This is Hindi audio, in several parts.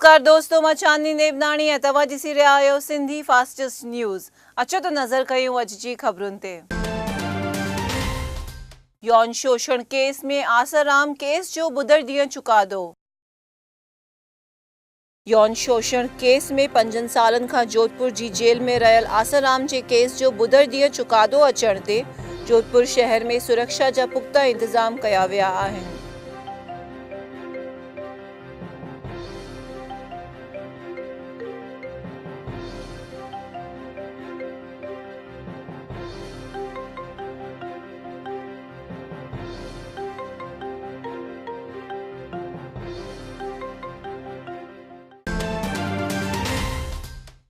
नमस्कार दोस्तों, मां चांदनी नेवनाणी ऐं तव्हां ॾिसी रहिया आहियो सिंधी फास्टेस्ट न्यूज़। अचो त नज़र कयूं अॼु जी ख़बरुनि ते। यौन शोषण केस में आसाराम केस जो ॿुधरु ॾींहुं चुकादो। यौन शोषण केस में 5 सालनि खां जोधपुर जी जेल में रहियल आसाराम जे केस जो ॿुधरु ॾींहुं चुकादो अचण ते जोधपुर शहर में सुरक्षा जा पुख्ता इंतज़ाम कया विया आहिनि।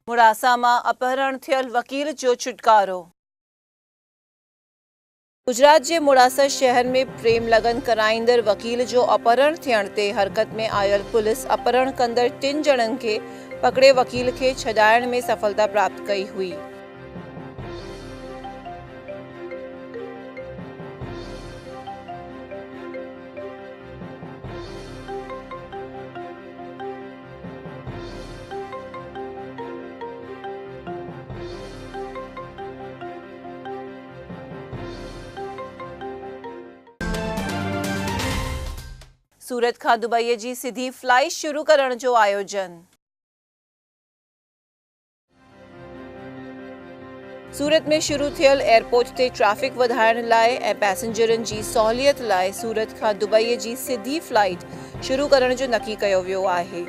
मुड़ासा मां अपहरण थियल वकील जो छुटकारो। गुजरात जे मुड़ासा शहर में प्रेम लगन कराईंदड़ वकील जो अपहरण थियण ते हरकत में आयल पुलिस अपहरण कंदड़ 3 ॼणनि खे पकड़े वकील खे छॾाइण में सफलता प्राप्त कई हुई। सूरत खां दुबई जी सीधी फ्लाइट शुरू करण जो आयोजन। सूरत में शुरू थियल एयरपोर्ट ते ट्रैफिक वधाइण लाइ ऐं पैसेंजरनि जी सहूलियत लाइ सूरत खां दुबई जी सीधी फ्लाइट शुरू करण जो नकी कयो वियो आहे।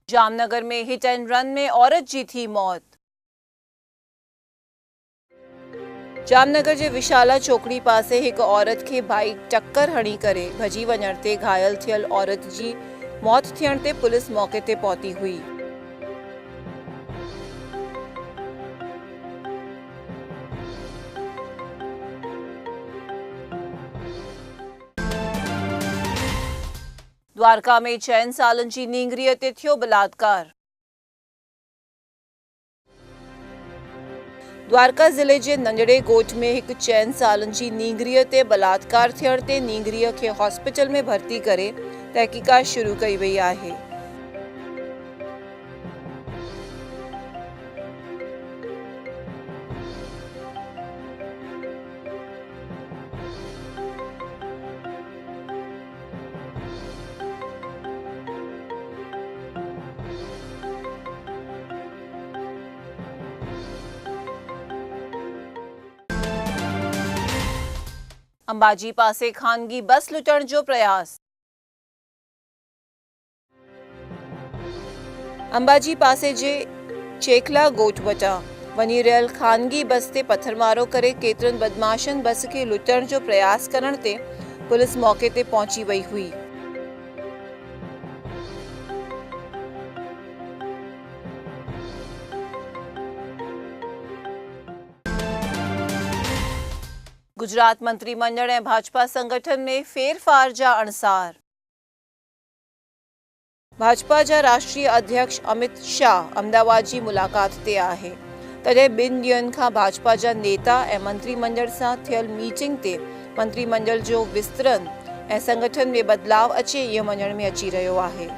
जामनगर में हिट एंड रन में औरत जी थी मौत। जामनगर जे विशाला चौकड़ी पासे हिकु औरत खे बाइक टक्कर हणी करे भॼी वञण ते घायल थियल औरत जी मौत थियण ते पुलिस मौके ते पहुती हुई। द्वारका में 6 सालनि जी नींगरीअ ते थियो बलात्कार। द्वारका ज़िले जे नंढड़े ॻोठ में हिकु 6 सालनि जी नींगरीअ ते बलात्कार थियण ते नींगरीअ खे हॉस्पिटल में भर्ती करे तहक़ीक़ात शुरू कई वई आहे। अंबाजी पासे खानगी बस लुटण जो प्रयास। अंबाजी पासे जे चेखला ॻोठ वटां वञी रहियल खानगी बस ते पथरमारो करे केतिरनि बदमाशनि बस खे लुटण जो प्रयास करण ते पुलिस मौके ते पहुची वई हुई। गुजरात मंत्रिमंडल ऐं भाजपा संगठन में फेरफार जा अणसार। भाजपा जा राष्ट्रीय अध्यक्ष अमित शाह अहमदाबाद जी मुलाक़ात ते आहे। तॾहिं 2 ॾींहनि खां भाजपा जा नेता ऐं मंत्रिमंडल सां थियल मीटिंग ते मंत्रिमंडल जो विस्तरण ऐं संगठन में बदलाव अचे इहो मञण में अची रहियो आहे।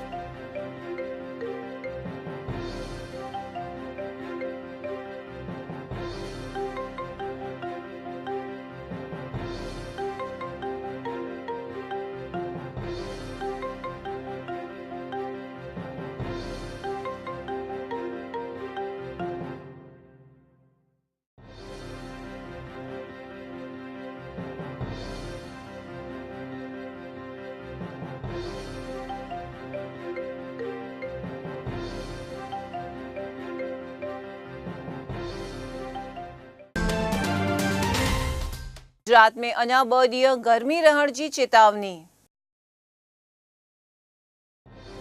गुजरात में अञा 2 ॾींहं गर्मी रहण जी चेतावनी।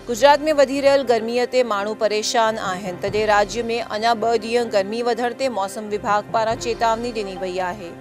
गुजरात में वधी रहियल गर्मीअ ते माण्हू परेशान आहिनि, तॾहिं राज्य में अञा 2 ॾींहं गर्मी वधण ते मौसम विभाग पारां चेतावनी ॾिनी वई आहे।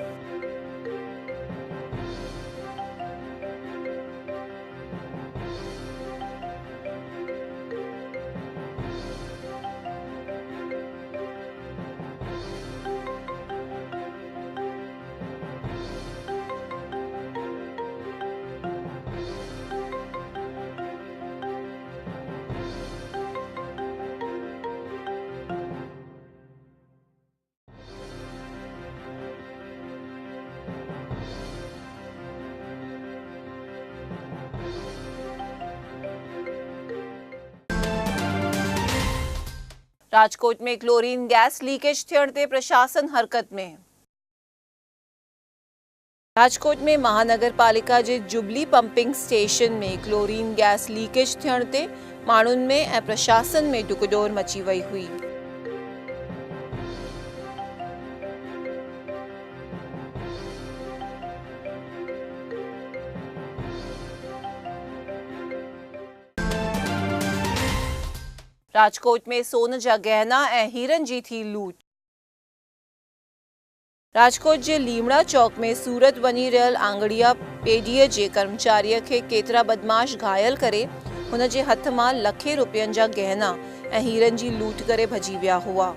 राजकोट में क्लोरीन गैस लीकेज थियण ते प्रशासन हरकत में। राजकोट में महानगर पालिका जे जुबली पंपिंग स्टेशन में क्लोरीन गैस लीकेज थियण ते माण्हुनि में ऐं प्रशासन में डुकडोर मची वई हुई। राजकोट में सोन जा गहना ऐं हीरनि जी थी लूट। राजकोट जे लीमड़ा चौक में सूरत वञी रहियल आंगड़िया पेढीअ जे कर्मचारीअ खे केतिरा बदमाश घायल करे हुन जे हथ मां लखे रुपयनि जा गहना ऐं हीरनि जी लूट करे भॼी विया हुआ।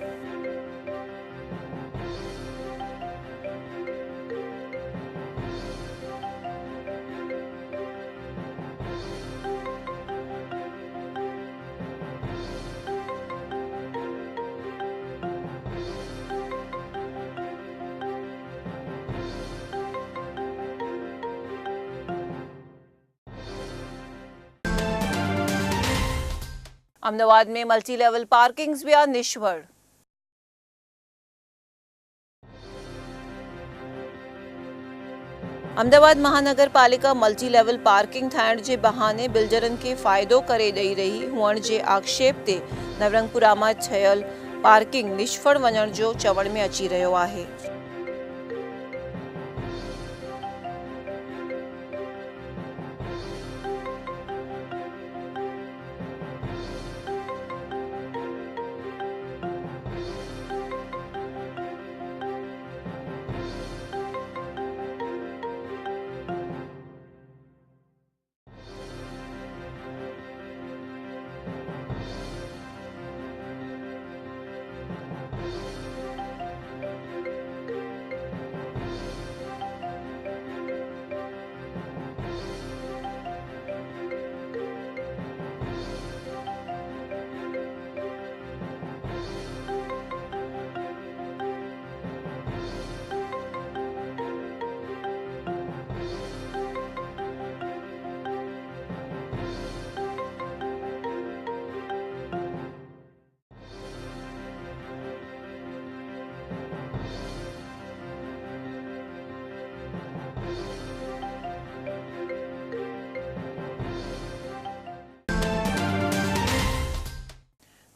अहमदाबाद में मल्टी लेवल पार्किंग्स विया निश्वड़। अहमदाबाद महानगर पालिका मल्टी लेवल पार्किंग ठाहिण जे बहाने बिल्डरनि खे फ़ाइदो करे ॾेई रही हुअण जे आक्षेप ते नवरंगपुरा मां ठहियल पार्किंग निष्फળ वञण जो चवण में अची रहियो आहे।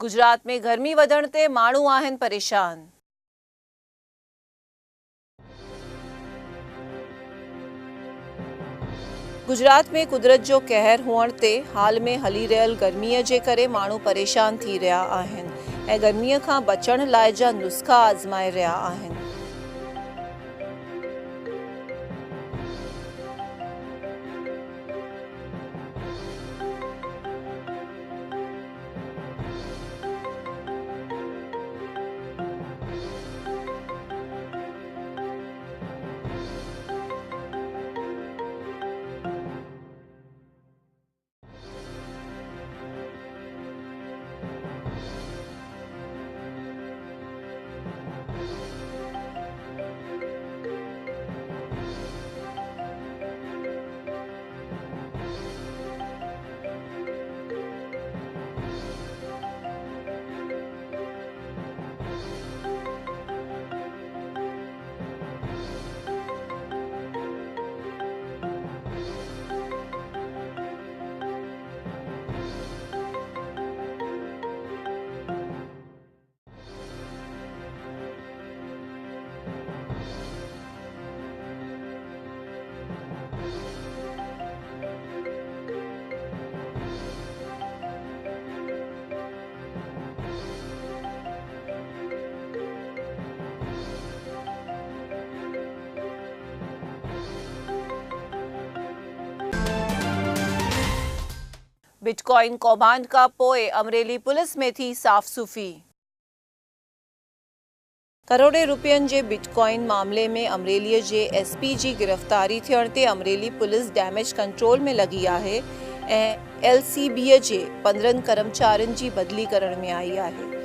गुजरात में गर्मी वधण ते माण्हू आहिनि परेशान। गुजरात में कुदरत जो कहर हुअण ते हाल में हली रहियल गर्मीअ जे करे माण्हू परेशान थी रहिया आहिनि ऐं गर्मीअ खां बचण लाइ जा नुस्ख़ा आज़माए रहिया आहिनि। बिटकॉइन कौभांड का पोए अमरेली पुलिस में थी साफ़ सूफ़ी। करोड़े रुपयनि जे बिटकॉइन मामले में अमरेलीअ जे एसपी जी गिरफ़्तारी थियण ते अमरेली पुलिस डैमेज कंट्रोल में लगी आहे ऐं एलसीबीअ जे 15 कर्मचारियुनि जी बदली करण में आई आहे।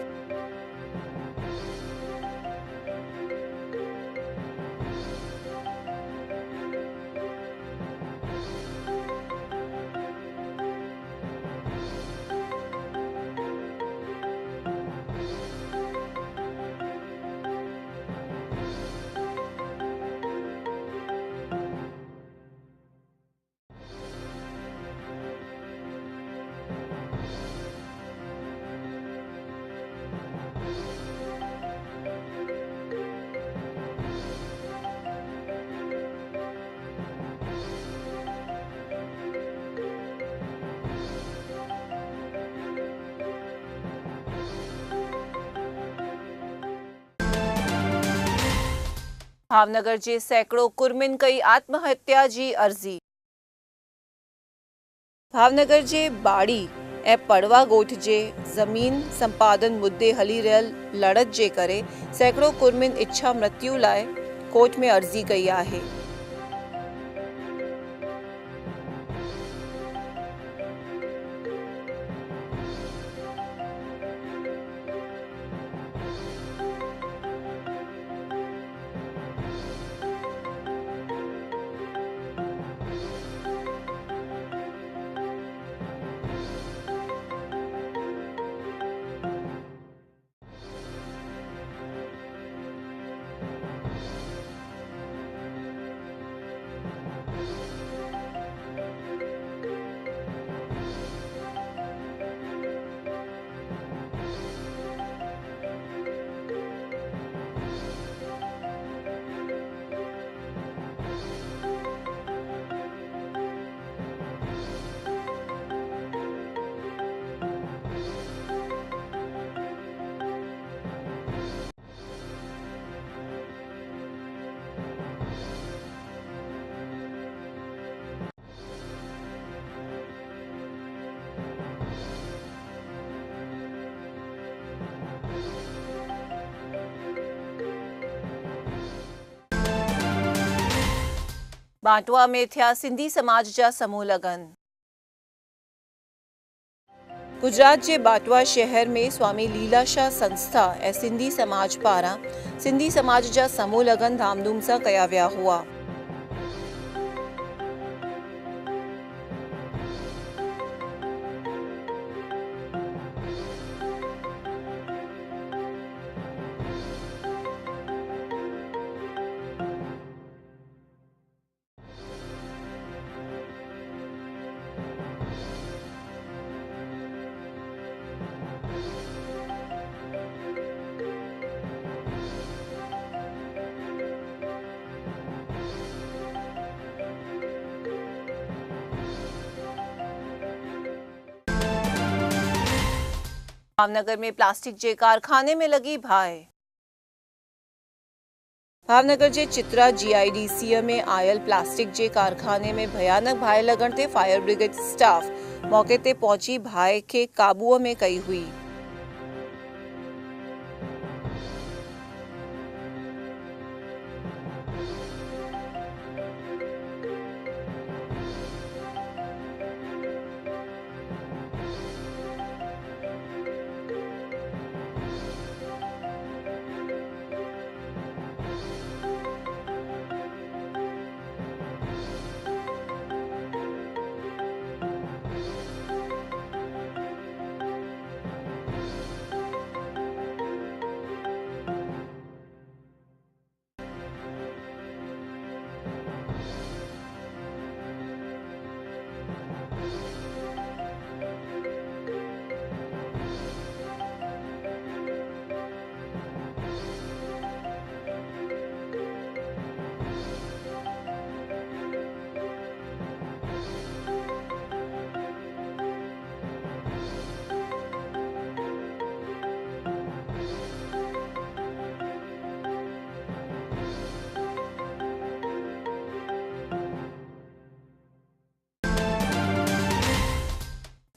भावनगर जे सैकड़ों कुर्मिन कई आत्महत्या जी अर्ज़ी। भावनगर जे बाड़ी ऐं पड़वा ॻोठ जे ज़मीन संपादन मुद्दे हली रहियल लड़त जे करे सैकड़ों कुर्मिन इच्छा मृत्यु लाइ कोर्ट में अर्ज़ी कई आहे। बांटवा में थिया सिंधी समाज जा समूह लगन। गुजरात जे बांटवा शहर में स्वामी लीलाशाह संस्था ऐं सिंधी समाज पारां सिंधी समाज जा समूह लगन धामधूम सां कया विया हुआ। भावनगर में प्लास्टिक जे कारखाने में लगी भाए। भावनगर जे चित्रा जीआईडीसीअ में आयल प्लास्टिक जे कारखाने में भयानक भाए लगण ते फायर ब्रिगेड स्टाफ मौके ते पहुंची भाए खे काबूअ में कई हुई।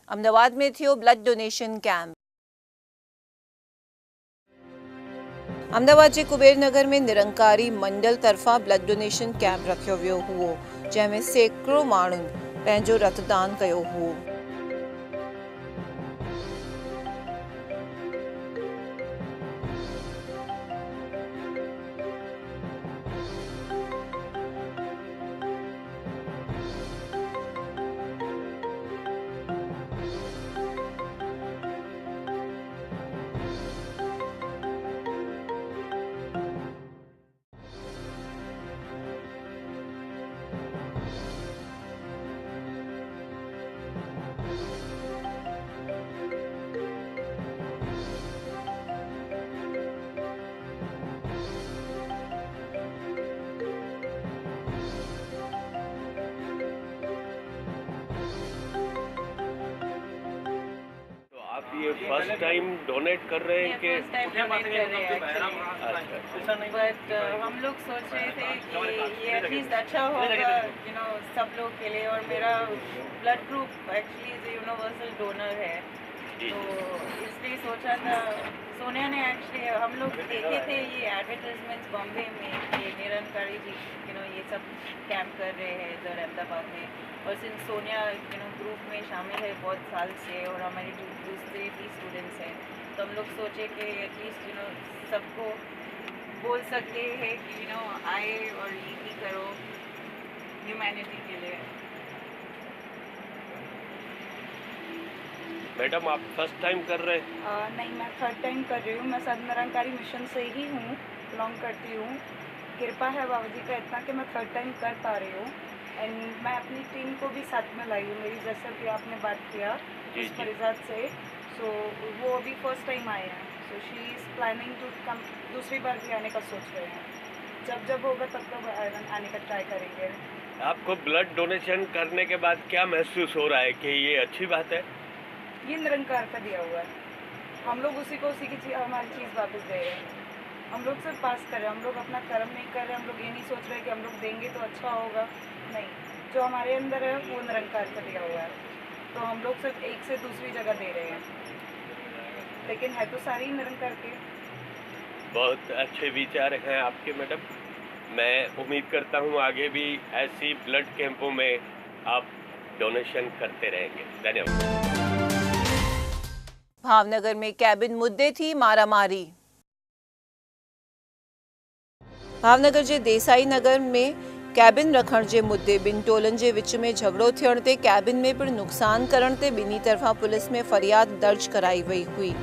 અમદાવાદ में थियो ब्लड डोनेशन कैम्प। अमदावाद जे कुबेरनगर में निरंकारी मंडल तरफा ब्लड डोनेशन कैम्प रखियो वियो हुओ, जंहिंमें सैकड़ों माण्हुनि पंहिंजो रतदान कयो हुओ। आप ये फर्स्ट टाइम डोनेट कर रहे हैं कि बट हम लोग सोच रहे थे कि ये एटलीस्ट अच्छा होगा सब लोग के लिए। और मेरा blood group actually universal donor है, तो इसलिए सोचा था। सोनिया ने एक्चुअली हम लोग देखे थे ये एडवर्टाइजमेंट्स बॉम्बे में कि निरंकारी जी ये सब कैंप कर रहे हैं इधर अहमदाबाद में। और सिंस सोनिया ग्रुप में शामिल है बहुत साल से और हमारे दूसरे भी स्टूडेंट्स हैं, तो हम लोग सोचे कि एटलीस्ट सबको बोल सकते हैं कि आए और ये भी करो ह्यूमैनिटी के लिए। मैडम आप फर्स्ट टाइम कर रहे हैं? नहीं, मैं थर्ड टाइम कर रही हूँ। मैं सब निरंकारी मिशन से ही हूँ, बिलोंग करती हूँ। कृपा है बाबा जी का इतना कि मैं थर्ड टाइम कर पा रही हूँ। एंड मैं अपनी टीम को भी साथ में लाई हूँ, मेरी जैसे कि आपने बात किया इस परिजात से। सो वो अभी फर्स्ट टाइम आए हैं, so she is planning to come, दूसरी बार भी आने का सोच रहे हैं। जब होगा तब आने का ट्राई करेंगे। आपको ब्लड डोनेशन करने के बाद क्या महसूस हो रहा है कि ये अच्छी बात है? ये निरंकार का दिया हुआ है, हम लोग उसी की चीज़, हमारी चीज़ वापस दे रहे हैं। हम लोग सिर्फ पास कर रहे हैं, हम लोग अपना कर्म नहीं कर रहे। हम लोग ये नहीं सोच रहे कि हम लोग देंगे तो अच्छा होगा, नहीं। जो हमारे अंदर है वो निरंकार का दिया हुआ है, तो हम लोग सिर्फ एक से दूसरी जगह दे रहे हैं, लेकिन है तो सारी निरंकार के। बहुत अच्छे विचार हैं आपके मैडम। मैं उम्मीद करता हूँ आगे भी ऐसी ब्लड कैंपों में आप डोनेशन करते रहेंगे। धन्यवाद। भावनगर में कैबिन मुद्दे थी मारामारी। भावनगर जे देसाई नगर में कैबिन रखण जे मुद्दे ॿिनि टोलनि जे विच में झगड़ो थियण ते कैबिन में पिणु नुक़सान करण ते ॿिन्ही तरफ़ां पुलिस में फरियाद दर्ज कराई वई हुई।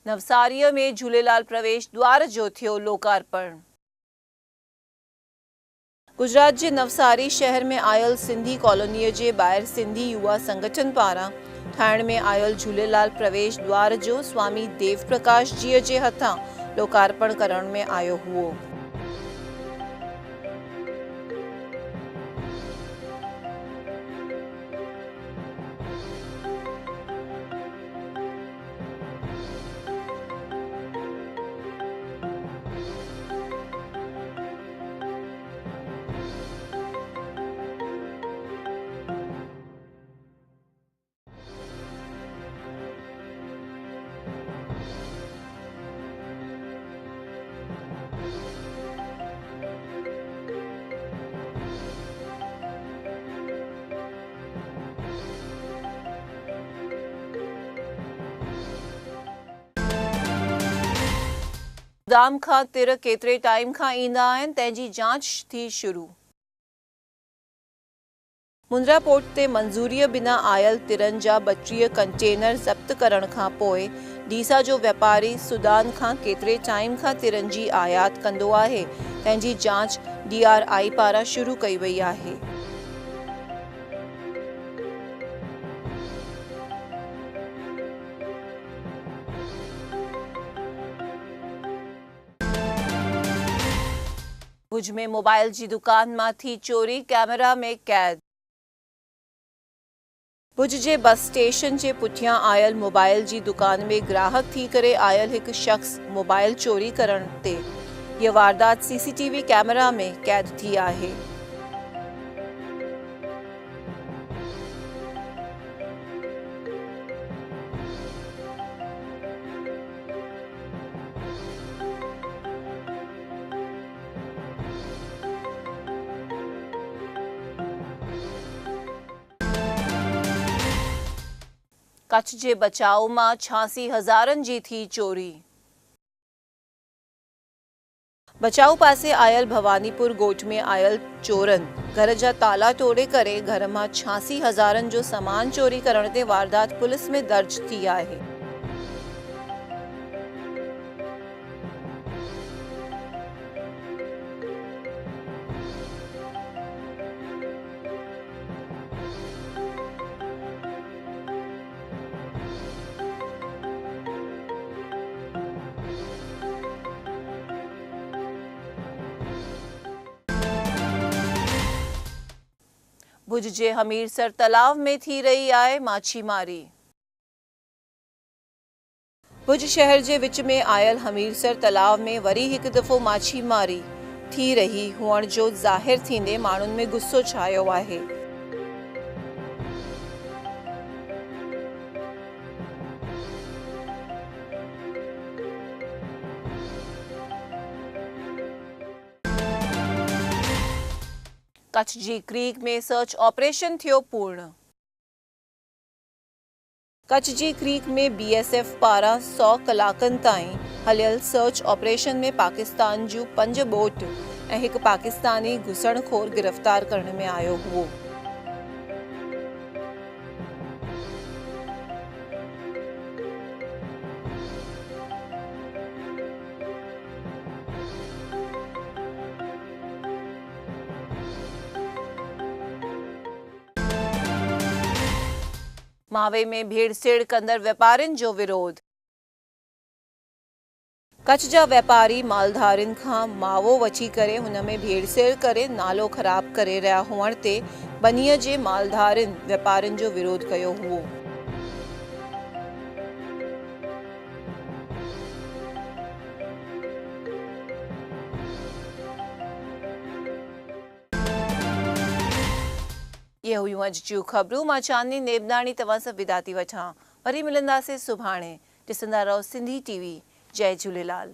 नवसारीअ में झूलेलाल प्रवेश द्वार जो थियो लोकार्पण। गुजरात जे नवसारी शहर में आयल सिंधी कॉलोनीअ जे ॿाहिरि सिंधी युवा संगठन पारां ठाहिण में आयल झूलेलाल प्रवेश द्वार जो स्वामी देव प्रकाश जीअ जे हथां लोकार्पण करण में आयो हुओ। सुदाम खां तिर केतिरे टाइम खां ईंदा आहिनि, तंहिंजी जांच थी शुरू। मुंद्रा पोर्ट ते मंज़ूरीअ बिना आयल तिरनि जा 32 कंटेनर ज़ब्त करण खां पोइ डीसा जो वापारी सूडान खां केतिरे टाइम खां तिरनि जी आयात कंदो आहे, तंहिंजी जांच DRI पारां शुरू कई वई आहे। भुज में मोबाइल जी दुकान मां थी चोरी, कैमरा में कैद। भुज जे बस स्टेशन जे पुठियां आयल मोबाइल जी दुकान में ग्राहक थी करे आयल हिकु शख़्स मोबाइल चोरी करण ते हीअ वारदात CCTV कैमरा में कैद थी आहे। कच्छ जे बचाव मां 86,000 जी थी चोरी। बचाव पासे आयल भवानीपुर गोठ में आयल चोरनि घर जा ताला तोड़े करे घर मां 86,000 जो सामान चोरी करण ते वारदात पुलिस में दर्ज थी आहे। भुज जे हमीरसर तालाब में थी रही आहे माछीमारी। भुज शहर जे विच में आयल हमीरसर तालाब में वरी हिकु दफ़ो माछीमारी थी रही हुअण जो ज़ाहिर थींदे माण्हुनि में गुस्सो छायो आहे। कच्छ जी क्रीक में सर्च ऑपरेशन थियो पूर्ण। कच्छ जी क्रीक में BSF पारां 100 कलाकनि ताईं हलियल सर्च ऑपरेशन में पाकिस्तान जूं 5 बोट ऐं हिकु पाकिस्तानी घुसणखोर गिरफ़्तार करण में आयो हुओ। मावे में भेड़सेड़ कंदड़ व्यापारियुनि जो विरोध। कच्छ जा व्यापारी मालधारियुनि खां मावो वठी करे हुन में भेड़सेड़ करे नालो ख़राब करे रहिया हुअण ते बनीअ जे मालधारियुनि व्यापारियुनि जो विरोध कयो हुओ। ये हुयूं अॼु जूं ख़बरूं। मां चांदनी नेबनाणी तव्हां सां विदा थी वठां। वरी मिलंदासीं सुभाणे। ॾिसंदा रहो सिंधी TV। जय झूलेलाल।